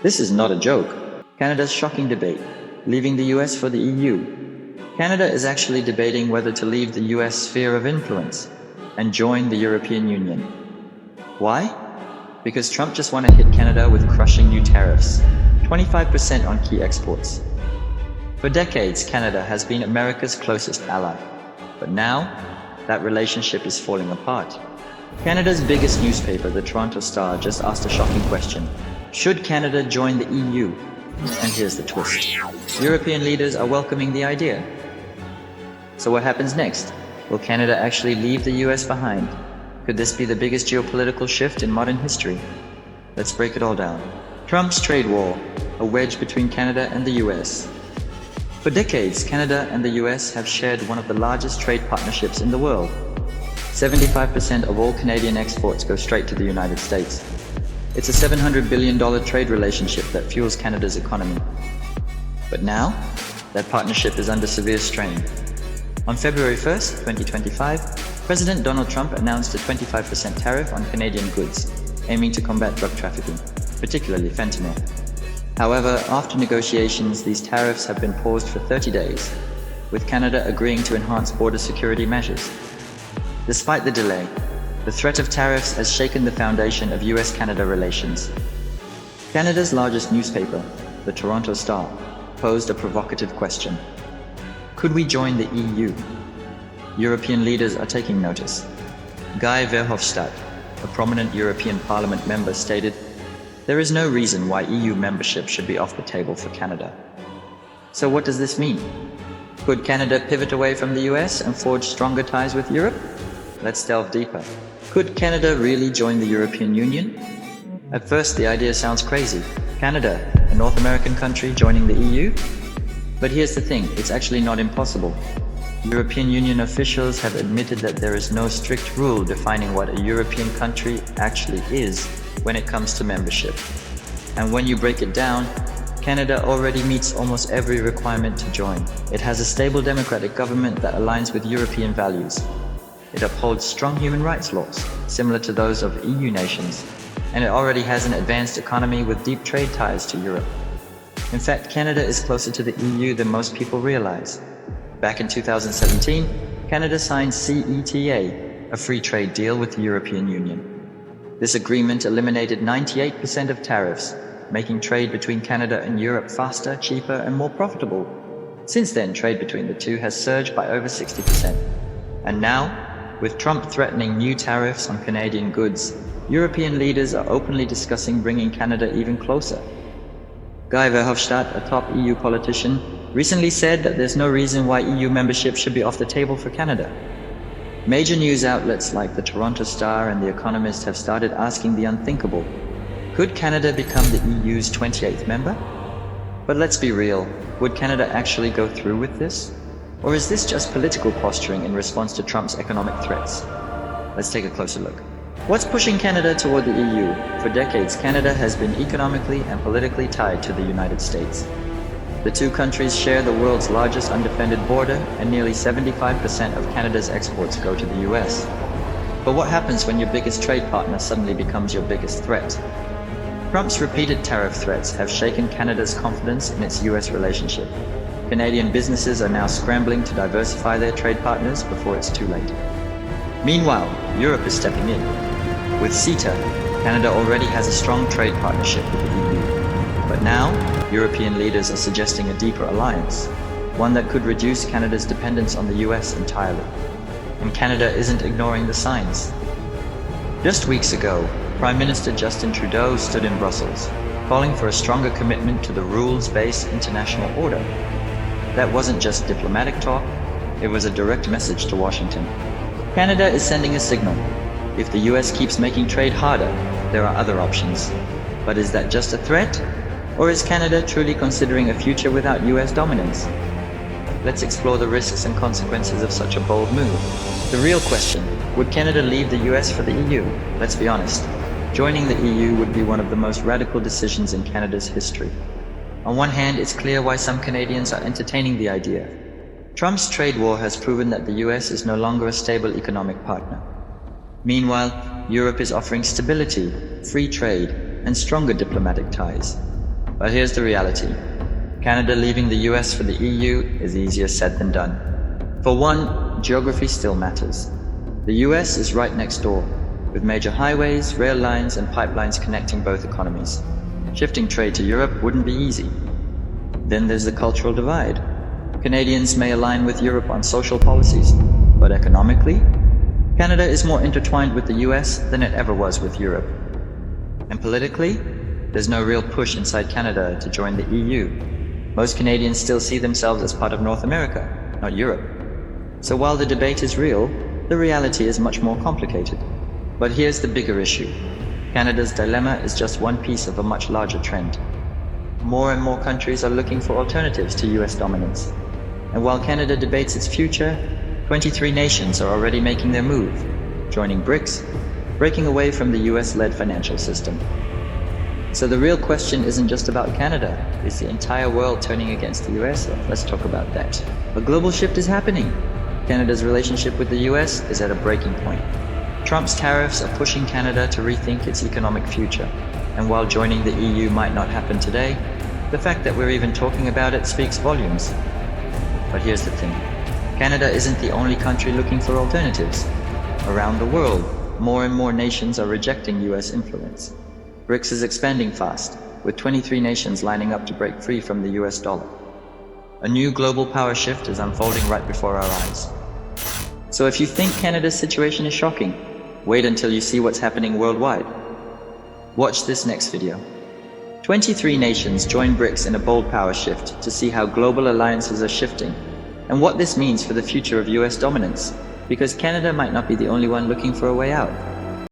This is not a joke. Canada's shocking debate, leaving the US for the EU. Canada is actually debating whether to leave the US sphere of influence and join the European Union. Why? Because Trump just want to hit Canada with crushing new tariffs, 25% on key exports. For decades, Canada has been America's closest ally, but now that relationship is falling apart. Canada's biggest newspaper, the Toronto Star, just asked a shocking question. Should Canada join the EU? And here's the twist. European leaders are welcoming the idea. So what happens next? Will Canada actually leave the US behind? Could this be the biggest geopolitical shift in modern history? Let's break it all down. Trump's trade war, a wedge between Canada and the US. For decades, Canada and the US have shared one of the largest trade partnerships in the world. 75% of all Canadian exports go straight to the United States. It's a $700 billion trade relationship that fuels Canada's economy. But now, that partnership is under severe strain. On February 1st, 2025, President Donald Trump announced a 25% tariff on Canadian goods, aiming to combat drug trafficking, particularly fentanyl. However, after negotiations, these tariffs have been paused for 30 days, with Canada agreeing to enhance border security measures. Despite the delay, the threat of tariffs has shaken the foundation of US-Canada relations. Canada's largest newspaper, the Toronto Star, posed a provocative question. Could we join the EU? European leaders are taking notice. Guy Verhofstadt, a prominent European Parliament member, stated, "There is no reason why EU membership should be off the table for Canada." So what does this mean? Could Canada pivot away from the US and forge stronger ties with Europe? Let's delve deeper. Could Canada really join the European Union? At first, the idea sounds crazy. Canada, a North American country, joining the EU? But here's the thing, it's actually not impossible. European Union officials have admitted that there is no strict rule defining what a European country actually is when it comes to membership. And when you break it down, Canada already meets almost every requirement to join. It has a stable democratic government that aligns with European values. It upholds strong human rights laws, similar to those of EU nations, and it already has an advanced economy with deep trade ties to Europe. In fact, Canada is closer to the EU than most people realize. Back in 2017, Canada signed CETA, a free trade deal with the European Union. This agreement eliminated 98% of tariffs, making trade between Canada and Europe faster, cheaper, and more profitable. Since then, trade between the two has surged by over 60%. And now, with Trump threatening new tariffs on Canadian goods, European leaders are openly discussing bringing Canada even closer. Guy Verhofstadt, a top EU politician, recently said that there's no reason why EU membership should be off the table for Canada. Major news outlets like the Toronto Star and The Economist have started asking the unthinkable. Could Canada become the EU's 28th member? But let's be real, would Canada actually go through with this? Or is this just political posturing in response to Trump's economic threats? Let's take a closer look. What's pushing Canada toward the EU? For decades, Canada has been economically and politically tied to the United States. The two countries share the world's largest undefended border, and nearly 75% of Canada's exports go to the US. But what happens when your biggest trade partner suddenly becomes your biggest threat? Trump's repeated tariff threats have shaken Canada's confidence in its US relationship. Canadian businesses are now scrambling to diversify their trade partners before it's too late. Meanwhile, Europe is stepping in. With CETA, Canada already has a strong trade partnership with the EU. But now, European leaders are suggesting a deeper alliance, one that could reduce Canada's dependence on the US entirely. And Canada isn't ignoring the signs. Just weeks ago, Prime Minister Justin Trudeau stood in Brussels, calling for a stronger commitment to the rules-based international order. That wasn't just diplomatic talk, it was a direct message to Washington. Canada is sending a signal. If the US keeps making trade harder, there are other options. But is that just a threat? Or is Canada truly considering a future without US dominance? Let's explore the risks and consequences of such a bold move. The real question, would Canada leave the US for the EU? Let's be honest. Joining the EU would be one of the most radical decisions in Canada's history. On one hand, it's clear why some Canadians are entertaining the idea. Trump's trade war has proven that the US is no longer a stable economic partner. Meanwhile, Europe is offering stability, free trade, and stronger diplomatic ties. But here's the reality. Canada leaving the US for the EU is easier said than done. For one, geography still matters. The US is right next door, with major highways, rail lines, and pipelines connecting both economies. Shifting trade to Europe wouldn't be easy. Then there's the cultural divide. Canadians may align with Europe on social policies, but economically, Canada is more intertwined with the US than it ever was with Europe. And politically, there's no real push inside Canada to join the EU. Most Canadians still see themselves as part of North America, not Europe. So while the debate is real, the reality is much more complicated. But here's the bigger issue. Canada's dilemma is just one piece of a much larger trend. More and more countries are looking for alternatives to US dominance. And while Canada debates its future, 23 nations are already making their move, joining BRICS, breaking away from the US-led financial system. So the real question isn't just about Canada. Is the entire world turning against the US? Let's talk about that. A global shift is happening. Canada's relationship with the US is at a breaking point. Trump's tariffs are pushing Canada to rethink its economic future. And while joining the EU might not happen today, the fact that we're even talking about it speaks volumes. But here's the thing. Canada isn't the only country looking for alternatives. Around the world, more and more nations are rejecting US influence. BRICS is expanding fast, with 23 nations lining up to break free from the US dollar. A new global power shift is unfolding right before our eyes. So if you think Canada's situation is shocking, wait until you see what's happening worldwide. Watch this next video. 23 nations join BRICS in a bold power shift to see how global alliances are shifting and what this means for the future of US dominance, because Canada might not be the only one looking for a way out.